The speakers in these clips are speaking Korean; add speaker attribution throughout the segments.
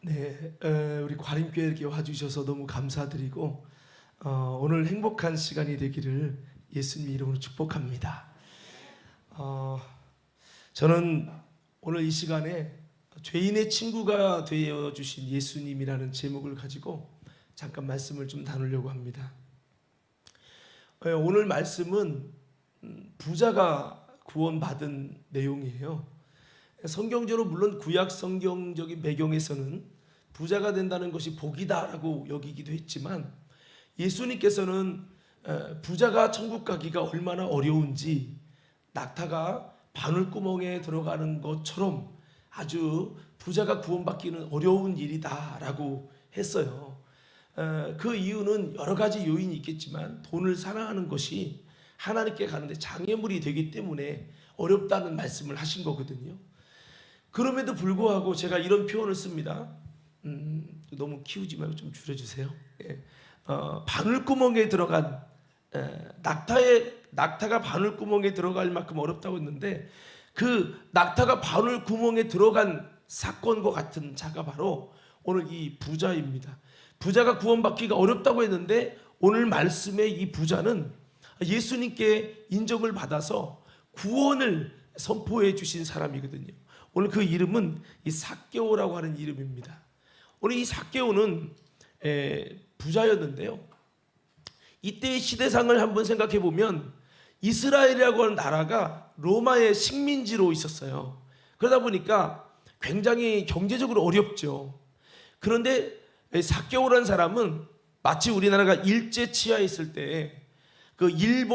Speaker 1: 네, 우리 과림교회 이렇게 와주셔서 너무 감사드리고 오늘 행복한 시간이 되기를 예수님 이름으로 축복합니다. 저는 오늘 이 시간에 죄인의 친구가 되어주신 예수님이라는 제목을 가지고 잠깐 말씀을 좀 나누려고 합니다. 오늘 말씀은 부자가 구원받은 내용이에요. 성경적으로 물론 구약 성경적인 배경에서는 부자가 된다는 것이 복이다라고 여기기도 했지만 예수님께서는 부자가 천국 가기가 얼마나 어려운지 낙타가 바늘구멍에 들어가는 것처럼 아주 부자가 구원받기는 어려운 일이다라고 했어요. 그 이유는 여러 가지 요인이 있겠지만 돈을 사랑하는 것이 하나님께 가는데 장애물이 되기 때문에 어렵다는 말씀을 하신 거거든요. 그럼에도 불구하고 제가 이런 표현을 씁니다. 너무 키우지 말고 좀 줄여주세요. 바늘구멍에 들어간 낙타가 바늘구멍에 들어갈 만큼 어렵다고 했는데 그 낙타가 바늘구멍에 들어간 사건과 같은 자가 바로 오늘 이 부자입니다. 부자가 구원받기가 어렵다고 했는데 오늘 말씀의 이 부자는 예수님께 인정을 받아서 구원을 선포해 주신 사람이거든요. 오늘 그 이름은 이 삭개오라고 하는 이름입니다. 오늘 이 삭개오는 부자였는데요. 이때의 시대상을 한번 생각해 보면 이스라엘이라고 하는 나라가 로마의 식민지로 있었어요. 그러다 보니까 굉장히 경제적으로 어렵죠. 그런데 삭개오라는 사람은 마치 우리나라가 일제 치하에 있을 때 그 일본에게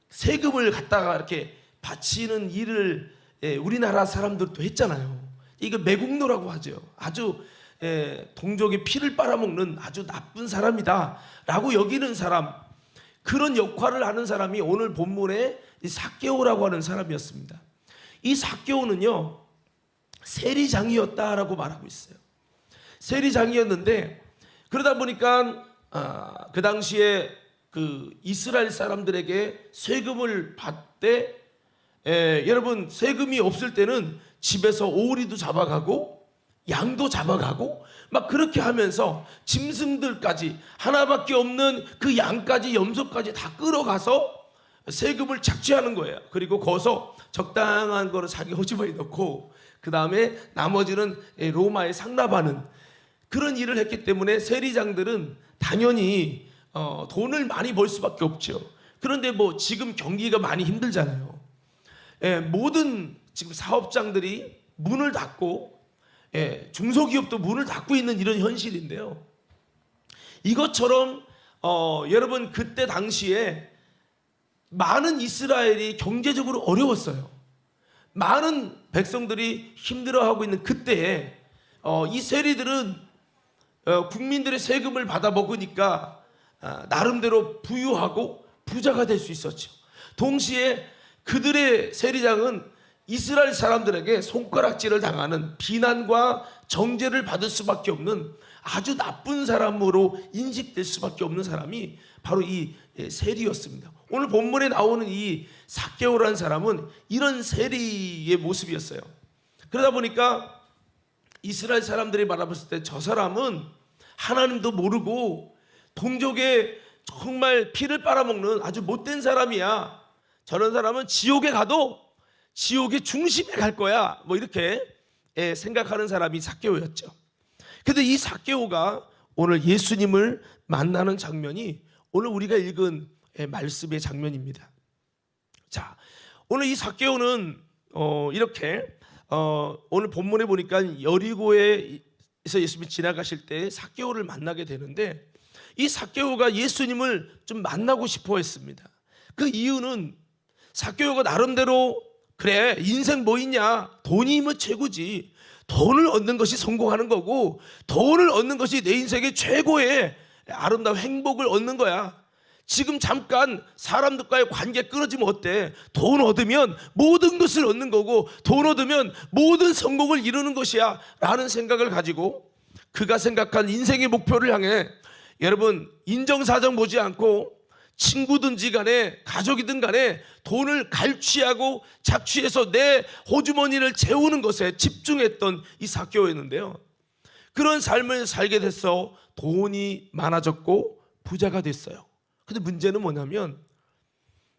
Speaker 1: 세금을 갖다가 이렇게 바치는 일을 우리나라 사람들도 했잖아요. 이거 매국노라고 하죠. 아주 동족의 피를 빨아먹는 아주 나쁜 사람이다 라고 여기는 사람, 그런 역할을 하는 사람이 오늘 본문에 이 삭개오라고 하는 사람이었습니다. 이 삭개오는요 세리장이었다라고 말하고 있어요. 세리장이었는데 그러다 보니까 그 당시에 그 이스라엘 사람들에게 세금을 받되 여러분 세금이 없을 때는 집에서 오리도 잡아가고 양도 잡아가고 막 그렇게 하면서 짐승들까지 하나밖에 없는 그 양까지 염소까지 다 끌어가서 세금을 착취하는 거예요. 그리고 거기서 적당한 거를 자기 호주머니에 넣고 그 다음에 나머지는 로마에 상납하는 그런 일을 했기 때문에 세리장들은 당연히 돈을 많이 벌 수밖에 없죠. 그런데 뭐 지금 경기가 많이 힘들잖아요. 모든 지금 사업장들이 문을 닫고 중소기업도 문을 닫고 있는 이런 현실인데요. 이것처럼 여러분 그때 당시에 많은 이스라엘이 경제적으로 어려웠어요. 많은 백성들이 힘들어하고 있는 그때에 이 세리들은 국민들의 세금을 받아 먹으니까 나름대로 부유하고 부자가 될 수 있었죠. 동시에 그들의 세리장은 이스라엘 사람들에게 손가락질을 당하는 비난과 정죄를 받을 수밖에 없는 아주 나쁜 사람으로 인식될 수밖에 없는 사람이 바로 이 세리였습니다. 오늘 본문에 나오는 이 삭개오라는 사람은 이런 세리의 모습이었어요. 그러다 보니까 이스라엘 사람들이 바라봤을 때 저 사람은 하나님도 모르고 동족의 정말 피를 빨아먹는 아주 못된 사람이야. 저런 사람은 지옥에 가도 지옥의 중심에 갈 거야. 뭐 이렇게 생각하는 사람이 삭개오였죠. 근데 이 삭개오가 오늘 예수님을 만나는 장면이 오늘 우리가 읽은 말씀의 장면입니다. 자, 오늘 이 삭개오는 이렇게 오늘 본문에 보니까 여리고에서 예수님이 지나가실 때 삭개오를 만나게 되는데 이 삭개오가 예수님을 좀 만나고 싶어 했습니다. 그 이유는 삭개오가 나름대로 그래 인생 뭐 있냐, 돈이면 최고지, 돈을 얻는 것이 성공하는 거고 돈을 얻는 것이 내 인생의 최고의 아름다운 행복을 얻는 거야. 지금 잠깐 사람들과의 관계 끊어지면 어때? 돈 얻으면 모든 것을 얻는 거고 돈 얻으면 모든 성공을 이루는 것이야 라는 생각을 가지고 그가 생각한 인생의 목표를 향해 여러분 인정사정 보지 않고 친구든지 간에 가족이든 간에 돈을 갈취하고 착취해서 내 호주머니를 채우는 것에 집중했던 이 삭개오였는데요. 그런 삶을 살게 돼서 돈이 많아졌고 부자가 됐어요. 근데 문제는 뭐냐면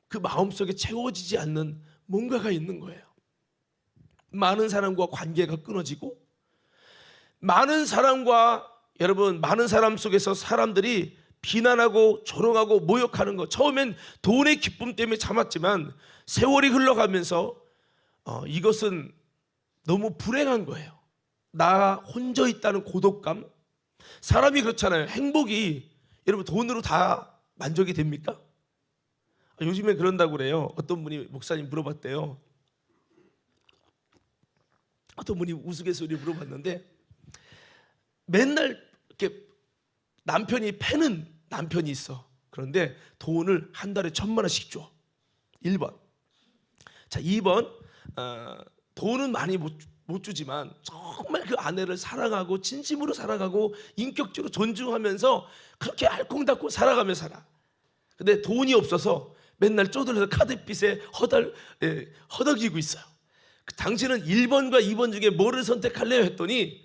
Speaker 1: 그 마음속에 채워지지 않는 뭔가가 있는 거예요. 많은 사람과 관계가 끊어지고, 많은 사람과, 여러분, 많은 사람 속에서 사람들이 비난하고 조롱하고 모욕하는 거, 처음엔 돈의 기쁨 때문에 참았지만 세월이 흘러가면서 이것은 너무 불행한 거예요. 나 혼자 있다는 고독감. 사람이 그렇잖아요. 행복이 여러분 돈으로 다 만족이 됩니까? 요즘에 그런다고 그래요. 어떤 분이 목사님 물어봤대요. 어떤 분이 우스갯소리 물어봤는데, 맨날 이렇게 남편이 패는 남편이 있어. 그런데 돈을 한 달에 1,000만 원씩 줘. 1번. 자, 2번. 돈은 많이 못 주지만 정말 그 아내를 사랑하고 진심으로 사랑하고 인격적으로 존중하면서 그렇게 알콩달콩 살아가며 살아. 근데 돈이 없어서 맨날 쪼들려서 카드빚에 허덕이고 있어요. 당신은 1번과 2번 중에 뭐를 선택할래요? 했더니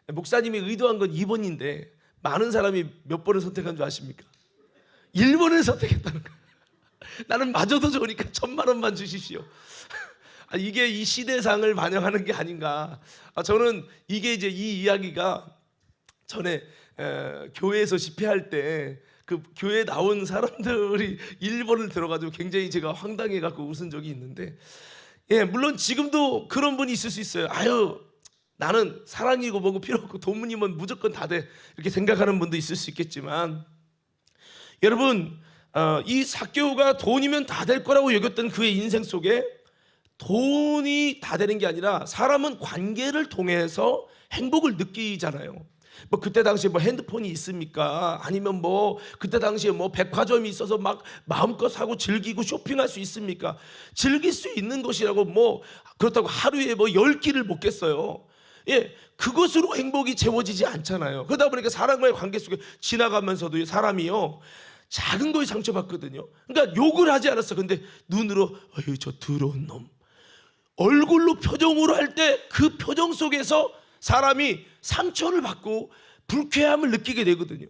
Speaker 1: 목사님이 의도한 건 2번인데 많은 사람이 몇 번을 선택한 줄 아십니까? 1번을 선택했다는 거예요. 나는 마저도 좋으니까 1,000만 원만 주십시오. 이게 이 시대상을 반영하는 게 아닌가. 저는 이게 이제 이 이야기가 전에 교회에서 집회할 때 그 교회에 나온 사람들이 1번을 들어가지고 굉장히 제가 황당해갖고 웃은 적이 있는데, 물론 지금도 그런 분이 있을 수 있어요. 아유, 나는 사랑이고 뭐고 필요 없고 돈이면 무조건 다 돼, 이렇게 생각하는 분도 있을 수 있겠지만, 여러분, 이 삭개오가 돈이면 다 될 거라고 여겼던 그의 인생 속에 돈이 다 되는 게 아니라 사람은 관계를 통해서 행복을 느끼잖아요. 뭐 그때 당시에 뭐 핸드폰이 있습니까? 아니면 뭐 그때 당시에 뭐 백화점이 있어서 막 마음껏 사고 즐기고 쇼핑할 수 있습니까? 즐길 수 있는 것이라고 뭐 그렇다고 하루에 뭐 10끼를 먹겠어요. 그것으로 행복이 채워지지 않잖아요. 그러다 보니까 사람과의 관계 속에 지나가면서도 사람이요, 작은 거에 상처받거든요. 그러니까 욕을 하지 않았어. 근데 눈으로 어휴 저 더러운 놈, 얼굴로 표정으로 할 때 그 표정 속에서 사람이 상처를 받고 불쾌함을 느끼게 되거든요.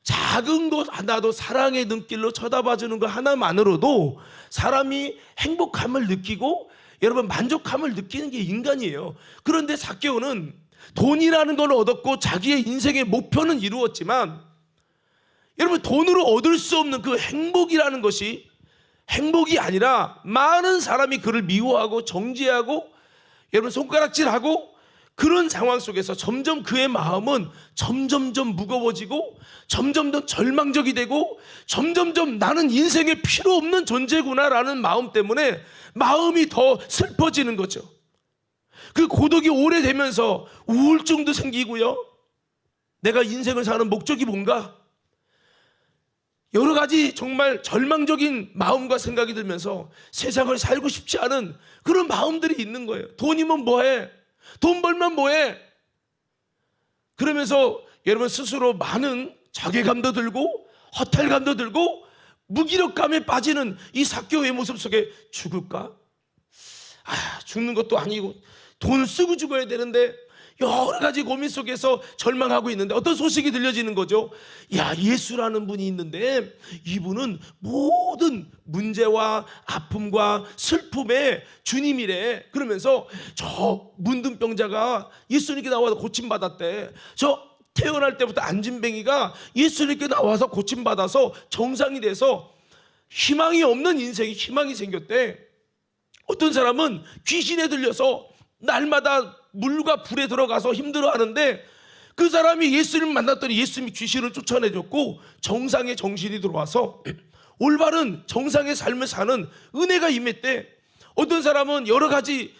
Speaker 1: 작은 것 하나도 사랑의 눈길로 쳐다봐주는 것 하나만으로도 사람이 행복함을 느끼고 여러분 만족함을 느끼는 게 인간이에요. 그런데 삭개오는 돈이라는 걸 얻었고 자기의 인생의 목표는 이루었지만, 여러분 돈으로 얻을 수 없는 그 행복이라는 것이 행복이 아니라 많은 사람이 그를 미워하고 정죄하고 여러분 손가락질하고, 그런 상황 속에서 점점 그의 마음은 점점점 무거워지고 점점점 절망적이 되고 점점점 나는 인생에 필요 없는 존재구나라는 마음 때문에 마음이 더 슬퍼지는 거죠. 그 고독이 오래되면서 우울증도 생기고요, 내가 인생을 사는 목적이 뭔가, 여러 가지 정말 절망적인 마음과 생각이 들면서 세상을 살고 싶지 않은 그런 마음들이 있는 거예요. 돈이면 뭐해? 돈 벌면 뭐해? 그러면서 여러분 스스로 많은 자괴감도 들고 허탈감도 들고 무기력감에 빠지는 이 삭개오의 모습 속에 죽을까? 죽는 것도 아니고 돈을 쓰고 죽어야 되는데 여러 가지 고민 속에서 절망하고 있는데 어떤 소식이 들려지는 거죠. 야, 예수라는 분이 있는데 이분은 모든 문제와 아픔과 슬픔의 주님이래. 그러면서 저 문둥병자가 예수님께 나와서 고침받았대. 저 태어날 때부터 안진뱅이가 예수님께 나와서 고침받아서 정상이 돼서 희망이 없는 인생이 희망이 생겼대. 어떤 사람은 귀신에 들려서 날마다 물과 불에 들어가서 힘들어하는데 그 사람이 예수님을 만났더니 예수님이 귀신을 쫓아내줬고 정상의 정신이 들어와서 올바른 정상의 삶을 사는 은혜가 임했대. 어떤 사람은 여러 가지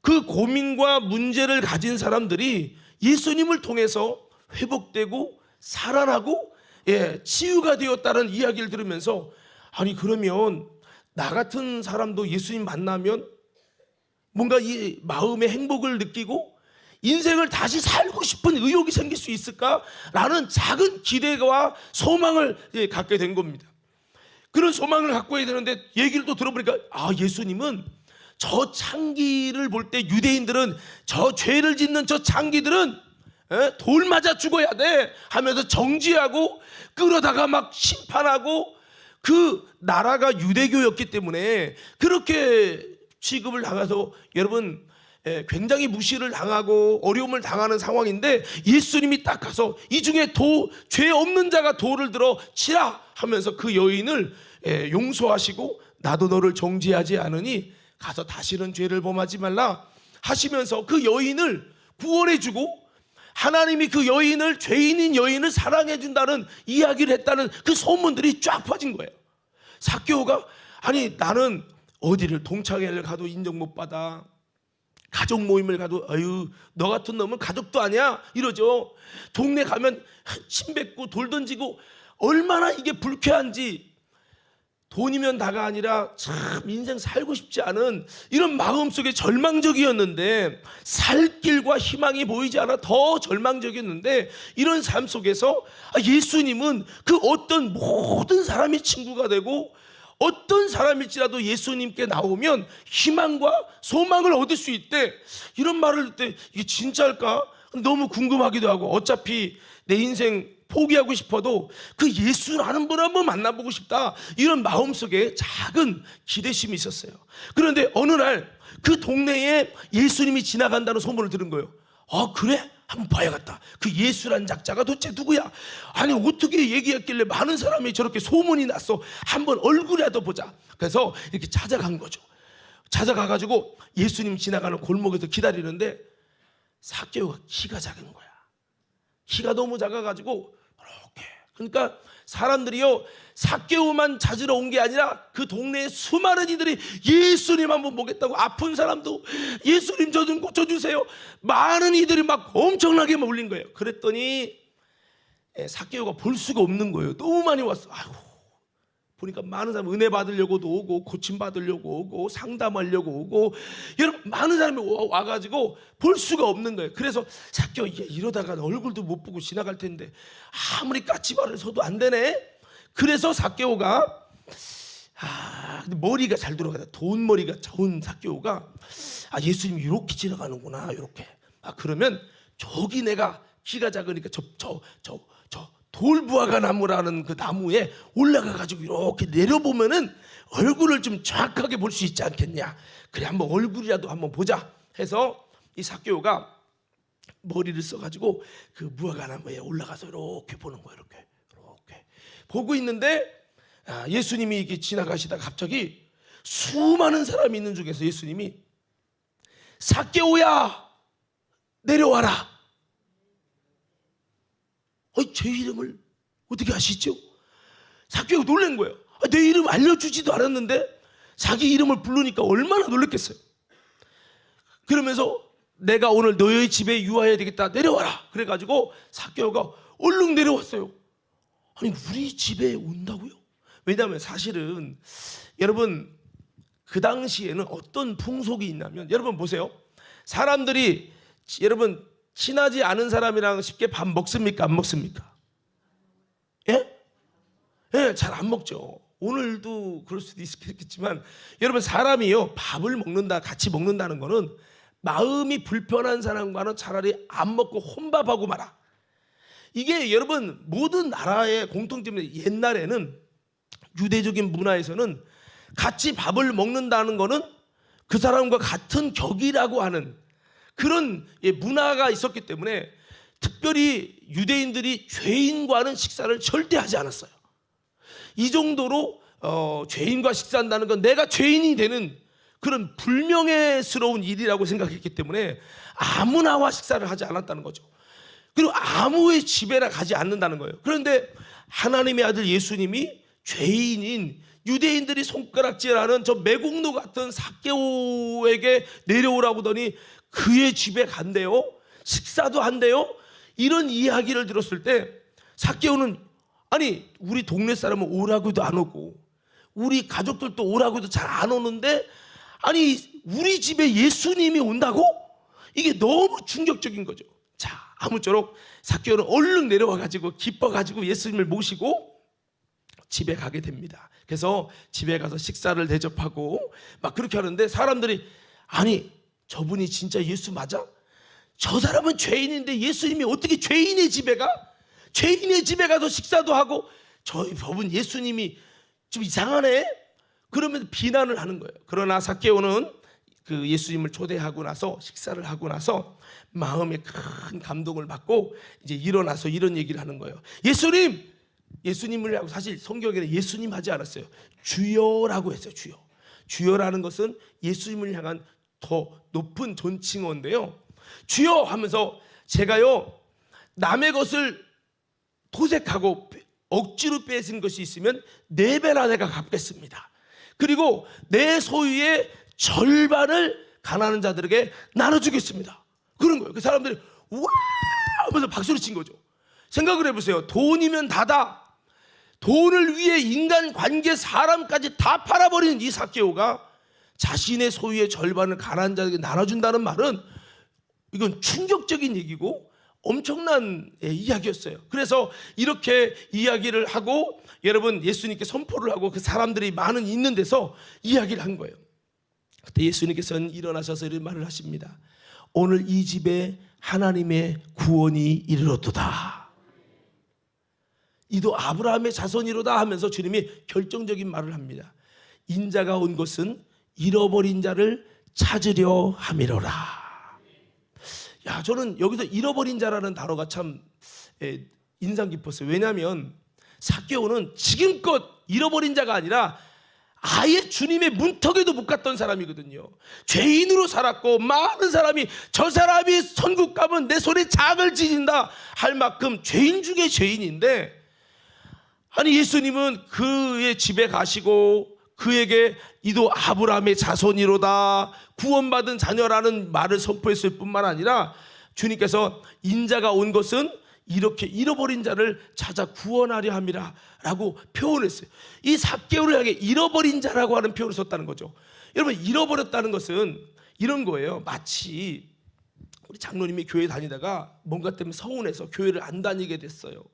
Speaker 1: 그 고민과 문제를 가진 사람들이 예수님을 통해서 회복되고 살아나고 치유가 되었다는 이야기를 들으면서, 아니 그러면 나 같은 사람도 예수님 만나면 뭔가 이 마음의 행복을 느끼고 인생을 다시 살고 싶은 의욕이 생길 수 있을까라는 작은 기대와 소망을 갖게 된 겁니다. 그런 소망을 갖고 해야 되는데 얘기를 또 들어보니까 예수님은 저 창기를 볼 때 유대인들은 저 죄를 짓는 저 창기들은 돌 맞아 죽어야 돼 하면서 정죄하고 끌어다가 막 심판하고, 그 나라가 유대교였기 때문에 그렇게 취급을 당해서 여러분 굉장히 무시를 당하고 어려움을 당하는 상황인데, 예수님이 딱 가서 이 중에 죄 없는 자가 돌을 들어 치라 하면서 그 여인을 용서하시고 나도 너를 정죄하지 않으니 가서 다시는 죄를 범하지 말라 하시면서 그 여인을 구원해주고, 하나님이 그 여인을, 죄인인 여인을 사랑해준다는 이야기를 했다는 그 소문들이 쫙 퍼진 거예요. 삭개오가 아니 나는 어디를 동창회를 가도 인정 못 받아, 가족 모임을 가도 아유 너 같은 놈은 가족도 아니야 이러죠. 동네 가면 침 뱉고 돌 던지고 얼마나 이게 불쾌한지, 돈이면 다가 아니라 참 인생 살고 싶지 않은 이런 마음속에 절망적이었는데, 살 길과 희망이 보이지 않아 더 절망적이었는데, 이런 삶 속에서 예수님은 그 어떤 모든 사람이 친구가 되고 어떤 사람일지라도 예수님께 나오면 희망과 소망을 얻을 수 있대. 이런 말을 할 때 이게 진짜일까? 너무 궁금하기도 하고, 어차피 내 인생 포기하고 싶어도 그 예수라는 분 한번 만나보고 싶다, 이런 마음속에 작은 기대심이 있었어요. 그런데 어느 날 그 동네에 예수님이 지나간다는 소문을 들은 거예요. 그래? 한번 봐야겠다. 그 예수란 작자가 도대체 누구야? 아니 어떻게 얘기했길래 많은 사람이 저렇게 소문이 났어. 한번 얼굴이라도 보자. 그래서 이렇게 찾아간 거죠. 찾아가가지고 예수님 지나가는 골목에서 기다리는데, 삭개오가 키가 작은 거야. 키가 너무 작아가지고 이렇게, 그러니까 사람들이요 삭개오만 찾으러 온 게 아니라 그 동네에 수많은 이들이 예수님 한번 보겠다고, 아픈 사람도 예수님 저 좀 고쳐주세요, 많은 이들이 막 엄청나게 몰린 거예요. 그랬더니 삭개오가 볼 수가 없는 거예요. 너무 많이 왔어. 아이고, 보니까 많은 사람 은혜 받으려고도 오고 고침 받으려고 오고 상담하려고 오고, 여러분 많은 사람이 와가지고 볼 수가 없는 거예요. 그래서 삭개오 이러다가 얼굴도 못 보고 지나갈 텐데 아무리 까치발을 서도 안 되네. 그래서 삭개오가 근데 머리가 잘 돌아가다, 돈 머리가 좋은 삭개오가 예수님이 이렇게 지나가는구나 이렇게. 그러면 저기 내가 키가 작으니까 저 돌부화가 나무라는 그 나무에 올라가가지고 이렇게 내려보면은 얼굴을 좀 정확하게 볼 수 있지 않겠냐. 그래 한번 얼굴이라도 한번 보자 해서 이 삭개오가 머리를 써가지고 그 무화과 나무에 올라가서 이렇게 보는 거예요. 이렇게 보고 있는데, 예수님이 이렇게 지나가시다가 갑자기 수많은 사람이 있는 중에서 예수님이 삭개오야 내려와라. 제 이름을 어떻게 아시죠? 삭개오가 놀란 거예요. 내 이름 알려주지도 않았는데 자기 이름을 부르니까 얼마나 놀랐겠어요. 그러면서 내가 오늘 너희 집에 유하해야 되겠다, 내려와라. 그래가지고 삭개오가 얼른 내려왔어요. 아니 우리 집에 온다고요? 왜냐하면 사실은 여러분 그 당시에는 어떤 풍속이 있냐면, 여러분 보세요. 사람들이 여러분 친하지 않은 사람이랑 쉽게 밥 먹습니까? 안 먹습니까? 예? 잘 안 먹죠. 오늘도 그럴 수도 있겠지만, 여러분 사람이요 밥을 먹는다, 같이 먹는다는 거는 마음이 불편한 사람과는 차라리 안 먹고 혼밥하고 말아. 이게 여러분 모든 나라의 공통점인데, 옛날에는 유대적인 문화에서는 같이 밥을 먹는다는 거는 그 사람과 같은 격이라고 하는 그런 문화가 있었기 때문에, 특별히 유대인들이 죄인과는 식사를 절대 하지 않았어요. 이 정도로 죄인과 식사한다는 건 내가 죄인이 되는 그런 불명예스러운 일이라고 생각했기 때문에 아무나와 식사를 하지 않았다는 거죠. 그리고 아무의 집에나 가지 않는다는 거예요. 그런데 하나님의 아들 예수님이 죄인인 유대인들이 손가락질하는 저 매국노 같은 삭개오에게 내려오라고 하더니 그의 집에 간대요. 식사도 한대요. 이런 이야기를 들었을 때 삭개오는 아니 우리 동네 사람은 오라고도 안 오고 우리 가족들도 오라고도 잘 안 오는데, 아니 우리 집에 예수님이 온다고? 이게 너무 충격적인 거죠. 자, 아무쪼록 삭개오는 얼른 내려와가지고 기뻐가지고 예수님을 모시고 집에 가게 됩니다. 그래서 집에 가서 식사를 대접하고 막 그렇게 하는데 사람들이 아니 저분이 진짜 예수 맞아? 저 사람은 죄인인데 예수님이 어떻게 죄인의 집에 가? 죄인의 집에 가서 식사도 하고 저분 예수님이 좀 이상하네? 그러면서 비난을 하는 거예요. 그러나 삭개오는 그 예수님을 초대하고 나서 식사를 하고 나서 마음에 큰 감동을 받고 이제 일어나서 이런 얘기를 하는 거예요. 예수님을 하고 사실 성경에는 예수님 하지 않았어요. 주여라고 했어요. 주여. 주여라는 것은 예수님을 향한 더 높은 존칭어인데요. 주여 하면서 제가요 남의 것을 도색하고 억지로 뺏은 것이 있으면 4배나 내가 갚겠습니다. 그리고 내 소유의 절반을 가난한 자들에게 나눠주겠습니다. 그런 거예요. 그 사람들이 와 하면서 박수를 친 거죠. 생각을 해보세요. 돈이면 다다. 돈을 위해 인간관계 사람까지 다 팔아버리는 이 삭개오가 자신의 소유의 절반을 가난한 자에게 나눠준다는 말은 이건 충격적인 얘기고 엄청난 이야기였어요. 그래서 이렇게 이야기를 하고 여러분 예수님께 선포를 하고 그 사람들이 많은 있는 데서 이야기를 한 거예요. 그때 예수님께서는 일어나셔서 이런 말을 하십니다. 오늘 이 집에 하나님의 구원이 이르렀도다. 이도 아브라함의 자손이로다 하면서 주님이 결정적인 말을 합니다. 인자가 온 것은 잃어버린 자를 찾으려 함이로라. 야, 저는 여기서 잃어버린 자라는 단어가 참 인상 깊었어요. 왜냐하면 삭개오는 지금껏 잃어버린 자가 아니라 아예 주님의 문턱에도 못 갔던 사람이거든요. 죄인으로 살았고 많은 사람이 저 사람이 천국 가면 내 손에 작을 지진다 할 만큼 죄인 중에 죄인인데, 아니 예수님은 그의 집에 가시고 그에게 이도 아브라함의 자손이로다 구원받은 자녀라는 말을 선포했을 뿐만 아니라 주님께서 인자가 온 것은 이렇게 잃어버린 자를 찾아 구원하려 함이라 라고 표현했어요. 이 삭개오를 향해 잃어버린 자라고 하는 표현을 썼다는 거죠. 여러분 잃어버렸다는 것은 이런 거예요. 마치 우리 장로님이 교회 다니다가 뭔가 때문에 서운해서 교회를 안 다니게 됐어요.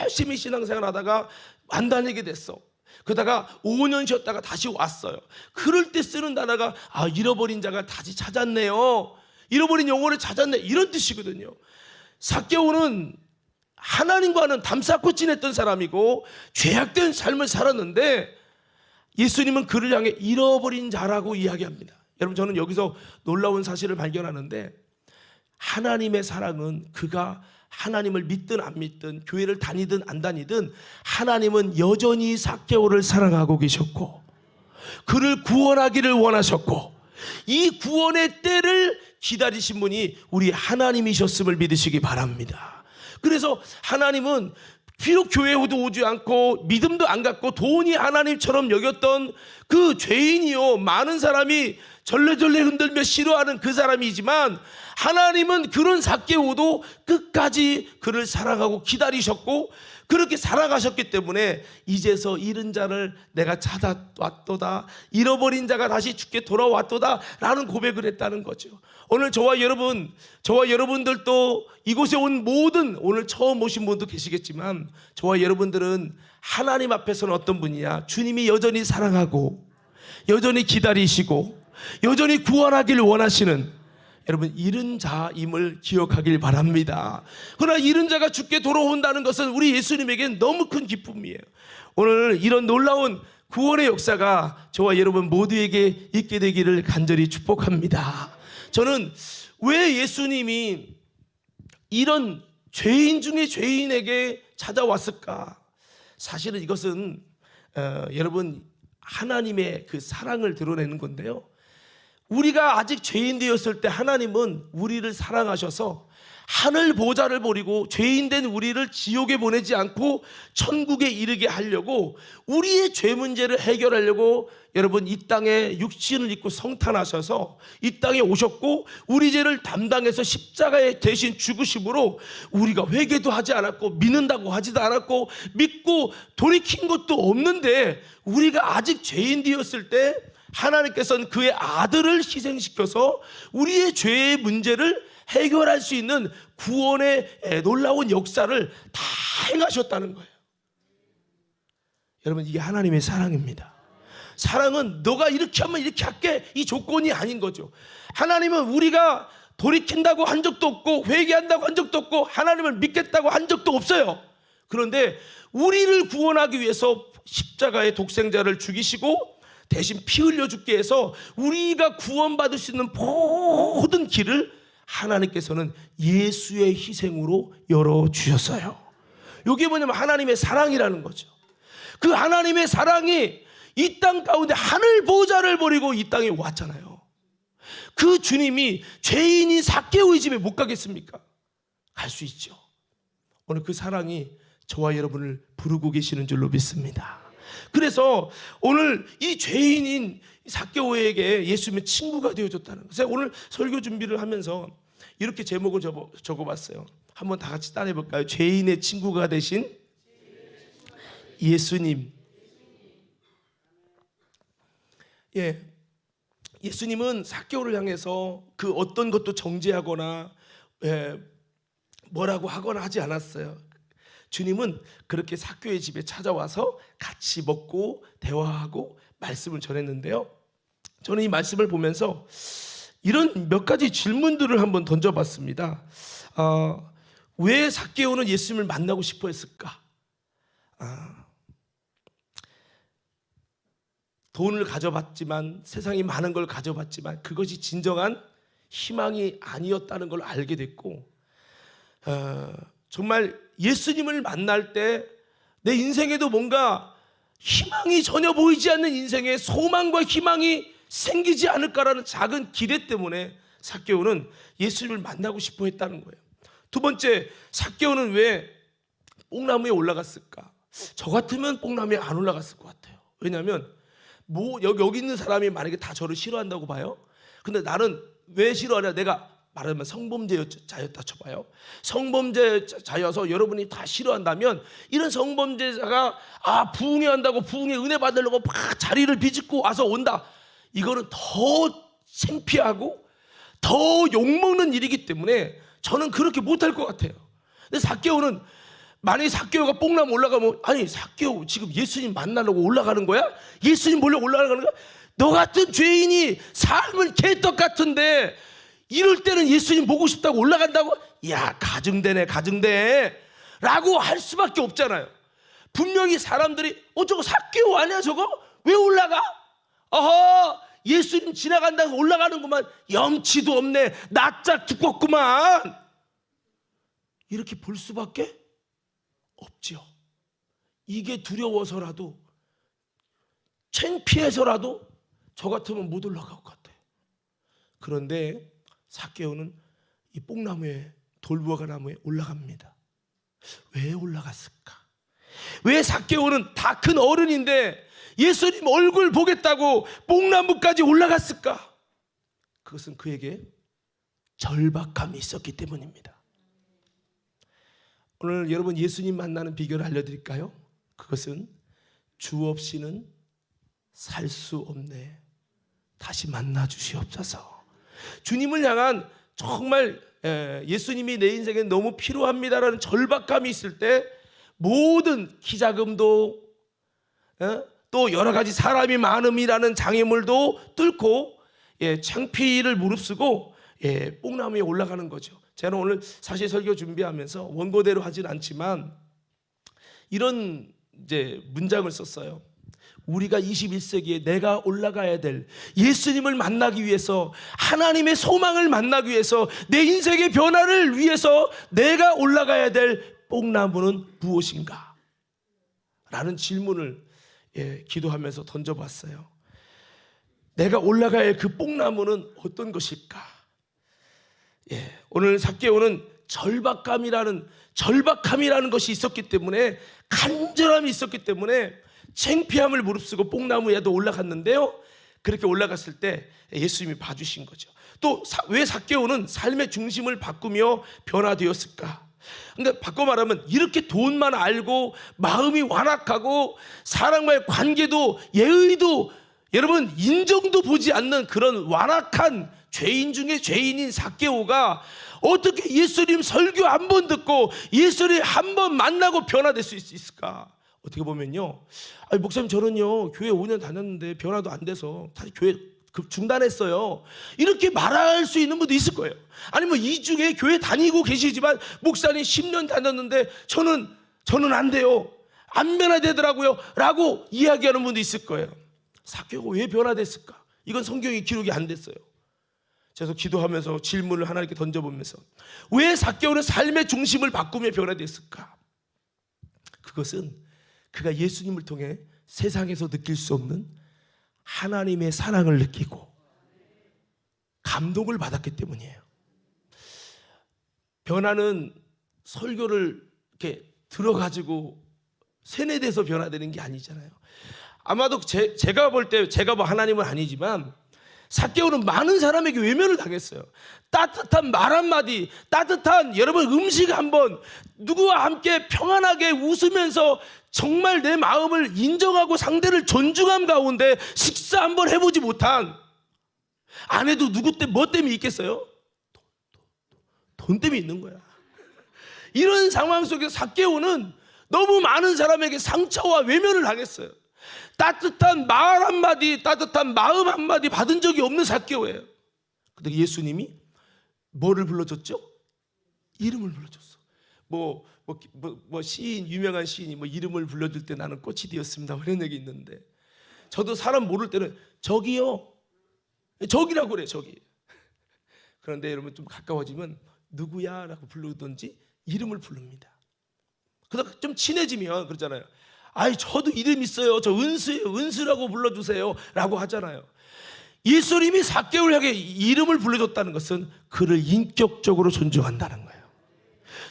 Speaker 1: 열심히 신앙생활 하다가 안 다니게 됐어. 그러다가 5년 쉬었다가 다시 왔어요. 그럴 때 쓰는 단어가 잃어버린 자가 다시 찾았네요. 잃어버린 영혼을 찾았네, 이런 뜻이거든요. 삭개오는 하나님과는 담쌓고 지냈던 사람이고 죄악된 삶을 살았는데 예수님은 그를 향해 잃어버린 자라고 이야기합니다. 여러분 저는 여기서 놀라운 사실을 발견하는데 하나님의 사랑은 그가 하나님을 믿든 안 믿든 교회를 다니든 안 다니든 하나님은 여전히 삭개오를 사랑하고 계셨고 그를 구원하기를 원하셨고 이 구원의 때를 기다리신 분이 우리 하나님이셨음을 믿으시기 바랍니다. 그래서 하나님은 비록 교회에도 오지 않고 믿음도 안 갖고 돈이 하나님처럼 여겼던 그 죄인이요 많은 사람이 절레절레 흔들며 싫어하는 그 사람이지만 하나님은 그런 삭개오도 끝까지 그를 사랑하고 기다리셨고 그렇게 살아가셨기 때문에 이제서 잃은 자를 내가 찾아왔도다, 잃어버린 자가 다시 주께 돌아왔도다 라는 고백을 했다는 거죠. 오늘 저와 여러분들도 이곳에 온 모든, 오늘 처음 오신 분도 계시겠지만 저와 여러분들은 하나님 앞에서는 어떤 분이냐, 주님이 여전히 사랑하고 여전히 기다리시고 여전히 구원하기를 원하시는 여러분 잃은 자임을 기억하길 바랍니다. 그러나 잃은 자가 주께 돌아온다는 것은 우리 예수님에겐 너무 큰 기쁨이에요. 오늘 이런 놀라운 구원의 역사가 저와 여러분 모두에게 있게 되기를 간절히 축복합니다. 저는 왜 예수님이 이런 죄인 중에 죄인에게 찾아왔을까? 사실은 이것은 여러분 하나님의 그 사랑을 드러내는 건데요, 우리가 아직 죄인 되었을 때 하나님은 우리를 사랑하셔서 하늘 보좌를 버리고 죄인된 우리를 지옥에 보내지 않고 천국에 이르게 하려고 우리의 죄 문제를 해결하려고 여러분 이 땅에 육신을 입고 성탄하셔서 이 땅에 오셨고 우리 죄를 담당해서 십자가에 대신 죽으심으로 우리가 회개도 하지 않았고 믿는다고 하지도 않았고 믿고 돌이킨 것도 없는데 우리가 아직 죄인 되었을 때 하나님께서는 그의 아들을 희생시켜서 우리의 죄의 문제를 해결할 수 있는 구원의 놀라운 역사를 다 행하셨다는 거예요. 여러분, 이게 하나님의 사랑입니다. 사랑은 너가 이렇게 하면 이렇게 할게, 이 조건이 아닌 거죠. 하나님은 우리가 돌이킨다고 한 적도 없고 회개한다고 한 적도 없고 하나님을 믿겠다고 한 적도 없어요. 그런데 우리를 구원하기 위해서 십자가의 독생자를 죽이시고 대신 피 흘려 죽게 해서 우리가 구원받을 수 있는 모든 길을 하나님께서는 예수의 희생으로 열어주셨어요. 이게 뭐냐면 하나님의 사랑이라는 거죠. 그 하나님의 사랑이 이 땅 가운데 하늘 보좌를 버리고 이 땅에 왔잖아요. 그 주님이 죄인인 삭개오의 집에 못 가겠습니까? 갈 수 있죠. 오늘 그 사랑이 저와 여러분을 부르고 계시는 줄로 믿습니다. 그래서 오늘 이 죄인인 삭개오에게 예수님의 친구가 되어줬다는 거예요. 제가 오늘 설교 준비를 하면서 이렇게 제목을 적어봤어요. 한번 다 같이 따내볼까요? 죄인의 친구가 되신 예수님. 예, 예수님은 삭개오를 향해서 그 어떤 것도 정죄하거나 뭐라고 하거나 하지 않았어요. 주님은 그렇게 삭개오의 집에 찾아와서 같이 먹고 대화하고 말씀을 전했는데요. 저는 이 말씀을 보면서 이런 몇 가지 질문들을 한번 던져봤습니다. 왜 삭개오는 예수님을 만나고 싶어 했을까? 돈을 가져봤지만, 세상에 많은 걸 가져봤지만 그것이 진정한 희망이 아니었다는 걸 알게 됐고, 정말 예수님을 만날 때 내 인생에도 뭔가 희망이 전혀 보이지 않는 인생에 소망과 희망이 생기지 않을까라는 작은 기대 때문에 삭개오는 예수님을 만나고 싶어 했다는 거예요. 두 번째, 삭개오는 왜 뽕나무에 올라갔을까? 저 같으면 뽕나무에 안 올라갔을 것 같아요. 왜냐하면 여기 있는 사람이 만약에 다 저를 싫어한다고 봐요. 근데 나는 왜 싫어하냐? 내가 말하면 성범죄자였다 쳐봐요. 성범죄자여서 여러분이 다 싫어한다면, 이런 성범죄자가 부흥회한다고 부흥회 은혜 받으려고 막 자리를 비집고 와서 온다, 이거는 더 창피하고 더 욕먹는 일이기 때문에 저는 그렇게 못할 것 같아요. 근데 삭개오는, 만약에 삭개오가 뽕나무 올라가면, 아니 삭개오 지금 예수님 만나려고 올라가는 거야? 예수님 보려고 올라가는 거야? 너 같은 죄인이 삶은 개떡 같은데 이럴 때는 예수님 보고 싶다고 올라간다고? 야, 가증되네 라고 할 수밖에 없잖아요. 분명히 사람들이 저거 삭개오 아니야 저거? 왜 올라가? 예수님 지나간다고 올라가는구만. 염치도 없네, 낯짝 두껍구만, 이렇게 볼 수밖에 없죠. 이게 두려워서라도, 창피해서라도 저 같으면 못 올라갈 것 같아요. 그런데 삭개오는 이 뽕나무에, 돌무화과 나무에 올라갑니다. 왜 올라갔을까? 왜 삭개오는 다 큰 어른인데 예수님 얼굴 보겠다고 뽕나무까지 올라갔을까? 그것은 그에게 절박함이 있었기 때문입니다. 오늘 여러분, 예수님 만나는 비결을 알려드릴까요? 그것은 주 없이는 살 수 없네, 다시 만나 주시옵소서. 주님을 향한 정말 예수님이 내 인생에 너무 필요합니다라는 절박감이 있을 때 모든 키자금도 또 여러 가지 사람이 많음이라는 장애물도 뚫고 창피를 무릅쓰고 뽕나무에 올라가는 거죠. 제가 오늘 사실 설교 준비하면서 원고대로 하진 않지만 이런 문장을 썼어요. 우리가 21세기에 내가 올라가야 될, 예수님을 만나기 위해서, 하나님의 소망을 만나기 위해서, 내 인생의 변화를 위해서 내가 올라가야 될 뽕나무는 무엇인가? 라는 질문을 기도하면서 던져봤어요. 내가 올라가야 할 그 뽕나무는 어떤 것일까? 오늘 삭개오는 절박함이라는 것이 있었기 때문에, 간절함이 있었기 때문에 창피함을 무릅쓰고 뽕나무에도 올라갔는데요, 그렇게 올라갔을 때 예수님이 봐주신 거죠. 또 왜 삭개오는 삶의 중심을 바꾸며 변화되었을까? 근데 바꿔 말하면, 이렇게 돈만 알고 마음이 완악하고 사람과의 관계도 예의도 여러분 인정도 보지 않는 그런 완악한 죄인 중에 죄인인 삭개오가 어떻게 예수님 설교 한 번 듣고 예수님 한 번 만나고 변화될 수 있을까? 어떻게 보면요, 아니, 목사님 저는요 교회 5년 다녔는데 변화도 안 돼서 다시 교회 중단했어요, 이렇게 말할 수 있는 분도 있을 거예요. 아니면 이 중에 교회 다니고 계시지만 목사님 10년 다녔는데 저는 안 돼요, 안 변화되더라고요 라고 이야기하는 분도 있을 거예요. 삭개오가 왜 변화됐을까? 이건 성경에 기록이 안 됐어요. 그래서 기도하면서 질문을 하나님께 던져보면서 왜 삭개오는 삶의 중심을 바꾸며 변화됐을까? 그것은 그가 예수님을 통해 세상에서 느낄 수 없는 하나님의 사랑을 느끼고 감동을 받았기 때문이에요. 변화는 설교를 이렇게 들어가지고 세뇌돼서 변화되는 게 아니잖아요. 아마도 제가 볼 때, 제가 뭐 하나님은 아니지만 삭개오는 많은 사람에게 외면을 당했어요. 따뜻한 말 한마디, 따뜻한 여러분 음식 한번, 누구와 함께 평안하게 웃으면서 정말 내 마음을 인정하고 상대를 존중함 가운데 식사 한번 해보지 못한, 아내도 누구 때문에 뭐 때문에 있겠어요? 돈 때문에 있는 거야. 이런 상황 속에서 삭개오는 너무 많은 사람에게 상처와 외면을 당했어요. 따뜻한 말 한마디, 따뜻한 마음 한마디 받은 적이 없는 삭개오예요. 근데 예수님이 뭐를 불러줬죠? 이름을 불러줬어. 시인, 유명한 시인이 뭐 이름을 불러줄 때 나는 꽃이 되었습니다, 이런 얘기 있는데, 저도 사람 모를 때는 저기요, 저기라고 그래, 저기. 그런데 여러분 좀 가까워지면 누구야? 라고 부르든지 이름을 부릅니다. 그러다 좀 친해지면 그러잖아요. 아이, 저도 이름 있어요, 저 은수예요, 은수라고 불러주세요 라고 하잖아요. 예수님이 삭개오를 향해 이름을 불러줬다는 것은 그를 인격적으로 존중한다는 거예요.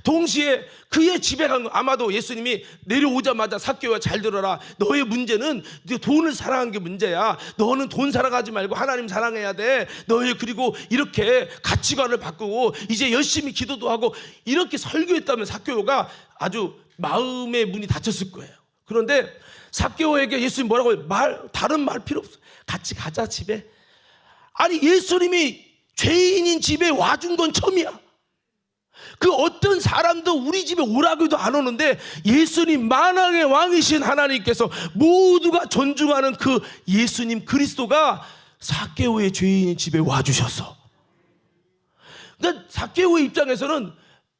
Speaker 1: 동시에 그의 집에 간, 아마도 예수님이 내려오자마자 삭개오야 잘 들어라, 너의 문제는 돈을 사랑한 게 문제야, 너는 돈 사랑하지 말고 하나님 사랑해야 돼, 너의 그리고 이렇게 가치관을 바꾸고 이제 열심히 기도도 하고, 이렇게 설교했다면 삭개오가 아주 마음의 문이 닫혔을 거예요. 그런데 삭개오에게 예수님 뭐라고 해요? 다른 말 필요 없어, 같이 가자 집에. 아니, 예수님이 죄인인 집에 와준 건 처음이야. 그 어떤 사람도 우리 집에 오라고 해도 안 오는데 예수님, 만왕의 왕이신 하나님께서 모두가 존중하는 그 예수님 그리스도가 삭개오의 죄인인 집에 와주셔서, 그러니까 삭개오의 입장에서는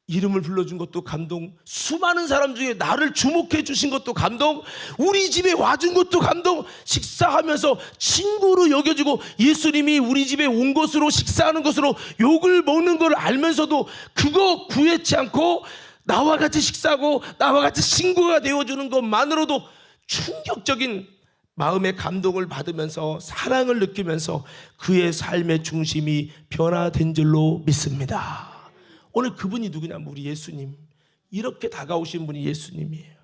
Speaker 1: 이름을 불러준 것도 감동, 수많은 사람 중에 나를 주목해 주신 것도 감동, 우리 집에 와준 것도 감동, 식사하면서 친구로 여겨지고 예수님이 우리 집에 온 것으로, 식사하는 것으로 욕을 먹는 걸 알면서도 그거 구애치 않고 나와 같이 식사하고 나와 같이 친구가 되어주는 것만으로도 충격적인 마음의 감동을 받으면서 사랑을 느끼면서 그의 삶의 중심이 변화된 줄로 믿습니다. 오늘 그분이 누구냐? 우리 예수님. 이렇게 다가오신 분이 예수님이에요.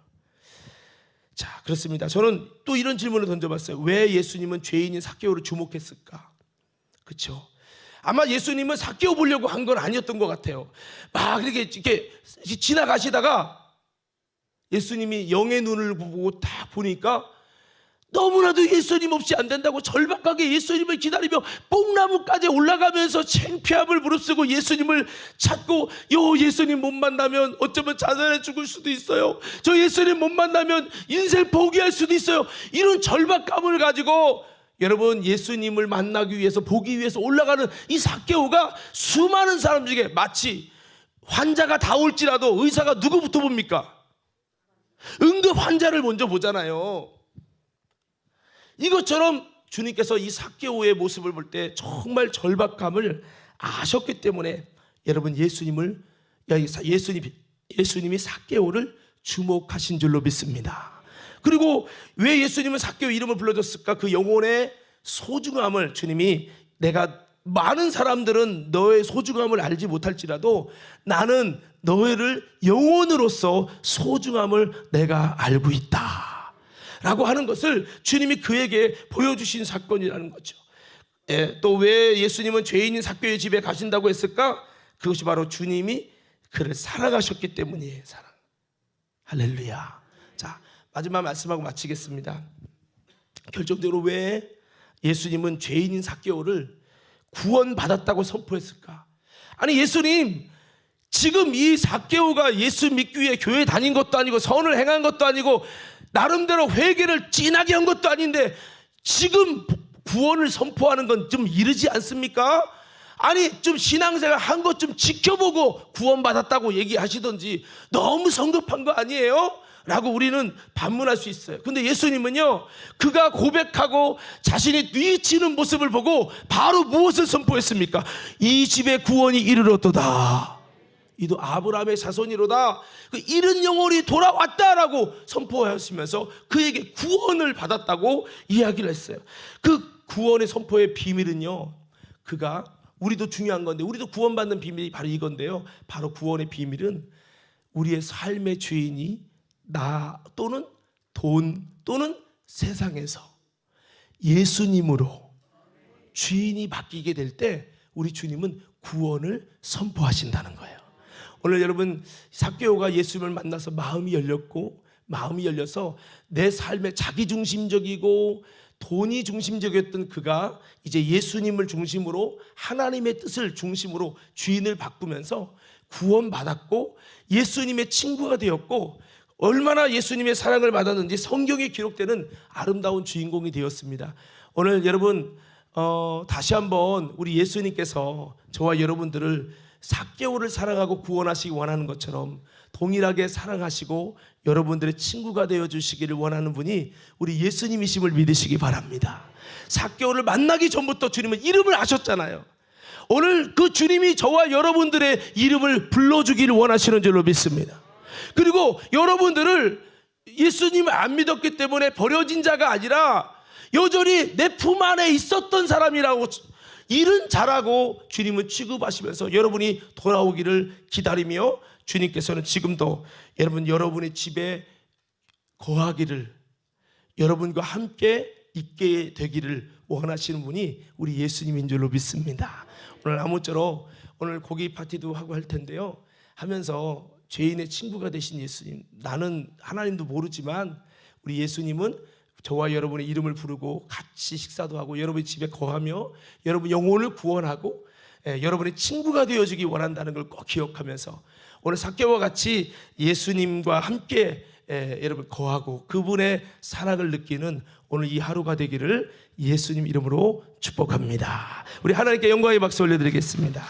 Speaker 1: 자, 그렇습니다. 저는 또 이런 질문을 던져봤어요. 왜 예수님은 죄인인 삭개오를 주목했을까? 그렇죠? 아마 예수님은 삭개오 보려고 한 건 아니었던 것 같아요. 막 이렇게 지나가시다가 예수님이 영의 눈을 보고 딱 보니까 너무나도 예수님 없이 안 된다고 절박하게 예수님을 기다리며 뽕나무까지 올라가면서 창피함을 무릅쓰고 예수님을 찾고, 예수님 못 만나면 어쩌면 자살해 죽을 수도 있어요, 저 예수님 못 만나면 인생 포기할 수도 있어요, 이런 절박감을 가지고 여러분 예수님을 만나기 위해서, 보기 위해서 올라가는 이 삭개오가 수많은 사람 중에 마치 환자가 다 올지라도 의사가 누구부터 봅니까? 응급 환자를 먼저 보잖아요. 이것처럼 주님께서 이 삭개오의 모습을 볼 때 정말 절박함을 아셨기 때문에 여러분 예수님이 삭개오를 주목하신 줄로 믿습니다. 그리고 왜 예수님은 삭개오 이름을 불러줬을까? 그 영혼의 소중함을 주님이, 내가 많은 사람들은 너의 소중함을 알지 못할지라도 나는 너희를 영혼으로서 소중함을 내가 알고 있다 라고 하는 것을 주님이 그에게 보여주신 사건이라는 거죠. 또 왜 예수님은 죄인인 삭개오의 집에 가신다고 했을까? 그것이 바로 주님이 그를 사랑하셨기 때문이에요. 사랑. 할렐루야. 자, 마지막 말씀하고 마치겠습니다. 결정적으로 왜 예수님은 죄인인 삭개오를 구원받았다고 선포했을까? 아니, 예수님 지금 이 삭개오가 예수 믿기 위해 교회 다닌 것도 아니고 선을 행한 것도 아니고 나름대로 회개를 진하게 한 것도 아닌데 지금 구원을 선포하는 건 좀 이르지 않습니까? 아니 좀 신앙생활 한 것 좀 지켜보고 구원받았다고 얘기하시던지 너무 성급한 거 아니에요? 라고 우리는 반문할 수 있어요. 근데 예수님은요, 그가 고백하고 자신이 뉘치는 모습을 보고 바로 무엇을 선포했습니까? 이 집에 구원이 이르렀도다. 이도 아브라함의 자손이로다. 그 잃은 영혼이 돌아왔다라고 선포하시면서 그에게 구원을 받았다고 이야기를 했어요. 그 구원의 선포의 비밀은요, 그가, 우리도 중요한 건데 우리도 구원받는 비밀이 바로 이건데요, 바로 구원의 비밀은 우리의 삶의 주인이 나 또는 돈 또는 세상에서 예수님으로 주인이 바뀌게 될 때 우리 주님은 구원을 선포하신다는 거예요. 오늘 여러분, 삭개오가 예수님을 만나서 마음이 열렸고, 마음이 열려서 내 삶에 자기중심적이고 돈이 중심적이었던 그가 이제 예수님을 중심으로 하나님의 뜻을 중심으로 주인을 바꾸면서 구원받았고 예수님의 친구가 되었고, 얼마나 예수님의 사랑을 받았는지 성경에 기록되는 아름다운 주인공이 되었습니다. 오늘 여러분, 다시 한번 우리 예수님께서 저와 여러분들을 삭개오를 사랑하고 구원하시기 원하는 것처럼 동일하게 사랑하시고 여러분들의 친구가 되어주시기를 원하는 분이 우리 예수님이심을 믿으시기 바랍니다. 삭개오를 만나기 전부터 주님은 이름을 아셨잖아요. 오늘 그 주님이 저와 여러분들의 이름을 불러주기를 원하시는 줄로 믿습니다. 그리고 여러분들을 예수님을 안 믿었기 때문에 버려진 자가 아니라 여전히 내 품 안에 있었던 사람이라고 일은 잘하고 주님은 취급하시면서 여러분이 돌아오기를 기다리며, 주님께서는 지금도 여러분의 집에 거하기를, 여러분과 함께 있게 되기를 원하시는 분이 우리 예수님인 줄로 믿습니다. 오늘 아무쪼록 오늘 고기 파티도 하고 할 텐데요, 하면서 죄인의 친구가 되신 예수님, 나는 하나님도 모르지만 우리 예수님은 저와 여러분의 이름을 부르고 같이 식사도 하고 여러분의 집에 거하며 여러분 영혼을 구원하고 여러분의 친구가 되어주기 원한다는 걸 꼭 기억하면서 오늘 삭개오와 같이 예수님과 함께 여러분 거하고 그분의 사랑을 느끼는 오늘 이 하루가 되기를 예수님 이름으로 축복합니다. 우리 하나님께 영광의 박수 올려드리겠습니다.